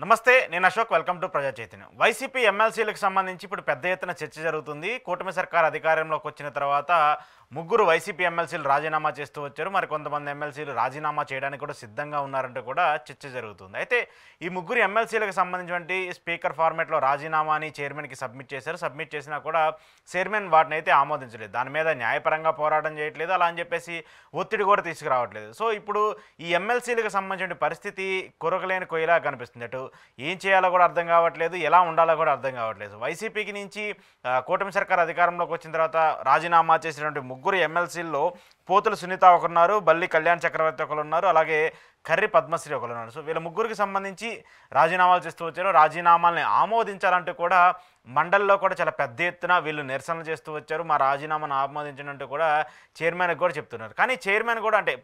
నమస్తే, నేను Ashok. Welcome to ప్రజా చైతన్యం. వైసీపీ ఎమ్మెల్సీలకు సంబంధించి ఇప్పుడు పెద్ద ఎత్తున చర్చ జరుగుతుంది. కూటమి సర్కార్ అధికారంలోకి వచ్చిన తర్వాత ముగ్గురు వైసీపీ ఎమ్మెల్సీలు రాజీనామా చేస్తూ వచ్చారు. మరి కొంతమంది ఎమ్మెల్సీలు రాజీనామా చేయడానికి కూడా సిద్ధంగా ఉన్నారంటూ కూడా చర్చ జరుగుతుంది. అయితే ఈ ముగ్గురు ఎమ్మెల్సీలకు సంబంధించినటువంటి స్పీకర్ ఫార్మేట్లో రాజీనామాని చైర్మన్కి సబ్మిట్ చేశారు. సబ్మిట్ చేసినా కూడా చైర్మన్ వాటిని అయితే ఆమోదించలేదు. దాని మీద న్యాయపరంగా పోరాటం చేయట్లేదు, అలా అని చెప్పేసి ఒత్తిడి కూడా తీసుకురావట్లేదు. సో ఇప్పుడు ఈ ఎమ్మెల్సీలకు సంబంధించిన పరిస్థితి కొరకలేని కొయ్యలా కనిపిస్తుంది. అటు ఏం చేయాలో కూడా అర్థం కావట్లేదు, ఎలా ఉండాలో కూడా అర్థం కావట్లేదు. వైసీపీకి నుంచి కూటమి సర్కార్ అధికారంలోకి వచ్చిన తర్వాత రాజీనామా చేసినటువంటి ముగ్గురు ఎమ్మెల్సీల్లో పోతుల సునీత ఒకరున్నారు, బల్లి కళ్యాణ్ చక్రవర్తి ఒకరు ఉన్నారు, అలాగే కర్రి పద్మశ్రీ ఒకరు ఉన్నారు. సో వీళ్ళ ముగ్గురికి సంబంధించి రాజీనామాలు చేస్తూ వచ్చారు. రాజీనామాల్ని ఆమోదించాలంటూ కూడా మండలిలో కూడా చాలా పెద్ద ఎత్తున వీళ్ళు నిరసనలు చేస్తూ వచ్చారు. మా రాజీనామాను ఆమోదించినట్టు కూడా చైర్మన్కి కూడా చెప్తున్నారు. కానీ చైర్మన్ కూడా అంటే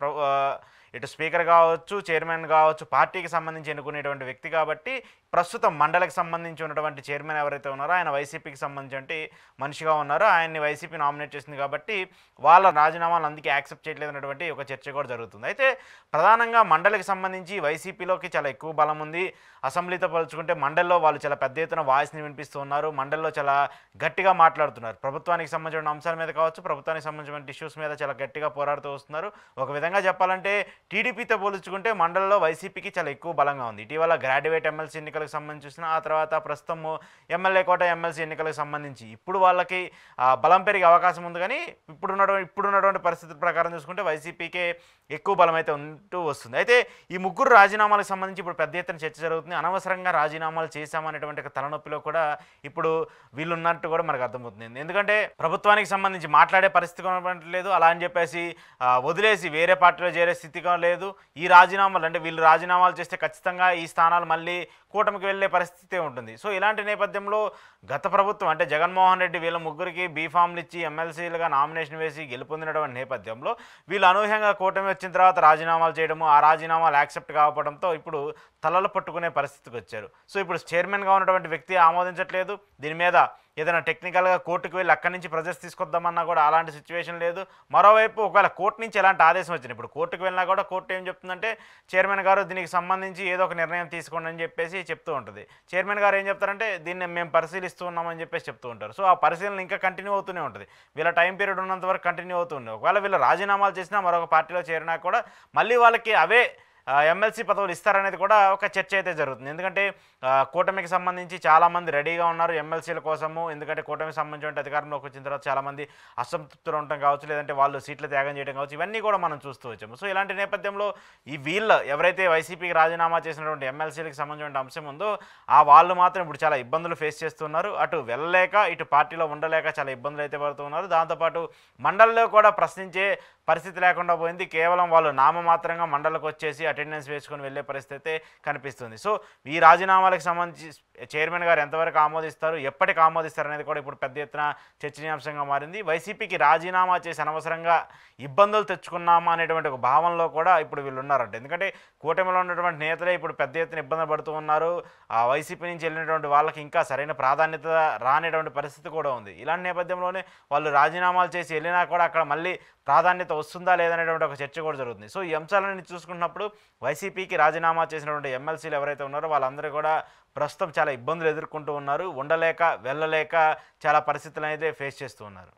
ఇటు స్పీకర్ కావచ్చు, చైర్మన్ కావచ్చు, పార్టీకి సంబంధించి ఎన్నుకునేటువంటి వ్యక్తి కాబట్టి ప్రస్తుతం మండలికి సంబంధించి ఉన్నటువంటి చైర్మన్ ఎవరైతే ఉన్నారో ఆయన వైసీపీకి సంబంధించి మనిషిగా ఉన్నారో ఆయన్ని వైసీపీ నామినేట్ చేసింది కాబట్టి వాళ్ళ రాజీనామాలు అందుకే యాక్సెప్ట్ చేయలేదు అన్నటువంటి ఒక చర్చ కూడా జరుగుతుంది. అయితే ప్రధానంగా మండలికి సంబంధించి వైసీపీలోకి చాలా ఎక్కువ బలం ఉంది. అసెంబ్లీతో పోల్చుకుంటే మండలిలో వాళ్ళు చాలా పెద్ద ఎత్తున వాయిస్ని వినిపిస్తూ ఉన్నారు. మండలిలో చాలా గట్టిగా మాట్లాడుతున్నారు. ప్రభుత్వానికి సంబంధించిన అంశాల మీద కావచ్చు, ప్రభుత్వానికి సంబంధించిన ఇష్యూస్ మీద చాలా గట్టిగా పోరాడుతూ వస్తున్నారు. ఒక విధంగా చెప్పాలంటే టీడీపీతో పోల్చుకుంటే మండలిలో వైసీపీకి చాలా ఎక్కువ బలంగా ఉంది. ఇటీవల గ్రాడ్యుయేట్ ఎమ్మెల్సీ ఎన్నికలకు సంబంధించి చూసిన ఆ తర్వాత ప్రస్తుతం ఎమ్మెల్యే కోట ఎమ్మెల్సీ ఎన్నికలకు సంబంధించి ఇప్పుడు వాళ్ళకి బలం పెరిగే అవకాశం ఉంది. కానీ ఇప్పుడున్నటువంటి పరిస్థితుల ప్రకారం చూసుకుంటే వైసీపీకే ఎక్కువ బలం అయితే ఉంటూ వస్తుంది. అయితే ఈ ముగ్గురు రాజీనామాలకు సంబంధించి ఇప్పుడు పెద్ద ఎత్తున చర్చ జరుగుతుంది. అనవసరంగా రాజీనామాలు చేశామనేటువంటి ఒక తలనొప్పిలో కూడా ఇప్పుడు వీళ్ళు ఉన్నట్టు కూడా మనకు అర్థమవుతుంది. ఎందుకంటే ప్రభుత్వానికి సంబంధించి మాట్లాడే పరిస్థితి లేదు, అలా అని చెప్పేసి వదిలేసి వేరే పార్టీలో చేరే స్థితిగా లేదు. ఈ రాజీనామాలు అంటే వీళ్ళు రాజీనామాలు చేస్తే ఖచ్చితంగా ఈ స్థానాలు మళ్ళీ కూటమికి వెళ్ళే పరిస్థితి ఉంటుంది. సో ఇలాంటి నేపథ్యంలో గత ప్రభుత్వం అంటే జగన్మోహన్ రెడ్డి వీళ్ళ ముగ్గురికి బీఫామ్లు ఇచ్చి ఎమ్మెల్సీలుగా నామినేషన్ వేసి గెలుపొందినటువంటి నేపథ్యంలో వీళ్ళు అనూహ్యంగా కూటమి వచ్చిన తర్వాత రాజీనామాలు చేయడము, ఆ రాజీనామాలు యాక్సెప్ట్ కావడంతో ఇప్పుడు తలలు పట్టుకునే పరిస్థితికి వచ్చారు. సో ఇప్పుడు చైర్మన్గా ఉన్నటువంటి వ్యక్తి ఆమోదించట్లేదు. దీని మీద ఏదైనా టెక్నికల్గా కోర్టుకు వెళ్ళి అక్కడి నుంచి ప్రొజెక్ట్స్ తీసుకొద్దామన్నా కూడా అలాంటి సిచ్యువేషన్ లేదు. మరోవైపు ఒకవేళ కోర్టు నుంచి ఎలాంటి ఆదేశం వచ్చింది, ఇప్పుడు కోర్టుకు వెళ్ళినా కూడా కోర్టు ఏం చెప్తుందంటే చైర్మన్ గారు దీనికి సంబంధించి ఏదో ఒక నిర్ణయం తీసుకోండి అని చెప్పేసి చెప్తూ ఉంటుంది. చైర్మన్ గారు ఏం చెప్తారంటే దీన్ని మేము పరిశీలిస్తూ ఉన్నామని చెప్పేసి చెప్తూ ఉంటారు. సో ఆ పరిశీలన ఇంకా కంటిన్యూ అవుతూనే ఉంటుంది. వీళ్ళ టైం పీరియడ్ ఉన్నంత వరకు కంటిన్యూ అవుతుంది. ఒకవేళ వీళ్ళు రాజీనామాలు చేసినా మరొక పార్టీలో చేరినా కూడా మళ్ళీ వాళ్ళకి అవే ఎమ్మెల్సీ పదవులు ఇస్తారనేది కూడా ఒక చర్చ అయితే జరుగుతుంది. ఎందుకంటే కూటమికి సంబంధించి చాలామంది రెడీగా ఉన్నారు ఎమ్మెల్సీల కోసము. ఎందుకంటే కూటమికి సంబంధించిన అధికారంలోకి వచ్చిన తర్వాత చాలామంది అసంతృప్తులు ఉండటం కావచ్చు, లేదంటే వాళ్ళు సీట్లు త్యాగం చేయడం కావచ్చు, ఇవన్నీ కూడా మనం చూస్తూ వచ్చాము. సో ఇలాంటి నేపథ్యంలో ఈ వీళ్ళు ఎవరైతే వైసీపీకి రాజీనామా చేసినటువంటి ఎమ్మెల్సీలకు సంబంధించిన అంశం ఉందో ఆ వాళ్ళు మాత్రం ఇప్పుడు చాలా ఇబ్బందులు ఫేస్ చేస్తున్నారు. అటు వెళ్ళలేక ఇటు పార్టీలో ఉండలేక చాలా ఇబ్బందులు అయితే పడుతున్నారు. దాంతోపాటు మండలిలో కూడా ప్రశ్నించే పరిస్థితి లేకుండా పోయింది. కేవలం వాళ్ళు నామమాత్రంగా మండలికి వచ్చేసి అటెండెన్స్ వేసుకొని వెళ్ళే పరిస్థితి కనిపిస్తుంది. సో ఈ రాజీనామాలకు సంబంధించి చైర్మన్ గారు ఎంతవరకు ఆమోదిస్తారు, ఎప్పటికి ఆమోదిస్తారు అనేది కూడా ఇప్పుడు పెద్ద ఎత్తున చర్చనీయాంశంగా మారింది. వైసీపీకి రాజీనామా చేసి అనవసరంగా ఇబ్బందులు తెచ్చుకున్నామా అనేటువంటి ఒక భావనలో కూడా ఇప్పుడు వీళ్ళు ఉన్నారంట. ఎందుకంటే కూటమిలో ఉన్నటువంటి నేతలే ఇప్పుడు పెద్ద ఎత్తున ఇబ్బందులు పడుతూ ఉన్నారు. ఆ వైసీపీ నుంచి వెళ్ళినటువంటి వాళ్ళకి ఇంకా సరైన ప్రాధాన్యత రానేటువంటి పరిస్థితి కూడా ఉంది. ఇలాంటి నేపథ్యంలోనే వాళ్ళు రాజీనామాలు చేసి వెళ్ళినా కూడా అక్కడ మళ్ళీ ప్రాధాన్యత వస్తుందా లేదనేటువంటి ఒక చర్చ కూడా జరుగుతుంది. సో ఈ అంశాలని చూసుకున్నప్పుడు వైసీపీకి రాజీనామా చేసినటువంటి ఎమ్మెల్సీలు ఎవరైతే ఉన్నారో వాళ్ళందరూ కూడా ప్రస్తుతం చాలా ఇబ్బందులు ఎదుర్కొంటూ ఉన్నారు. ఉండలేక వెళ్ళలేక చాలా పరిస్థితులు అయితే ఫేస్ చేస్తూ ఉన్నారు.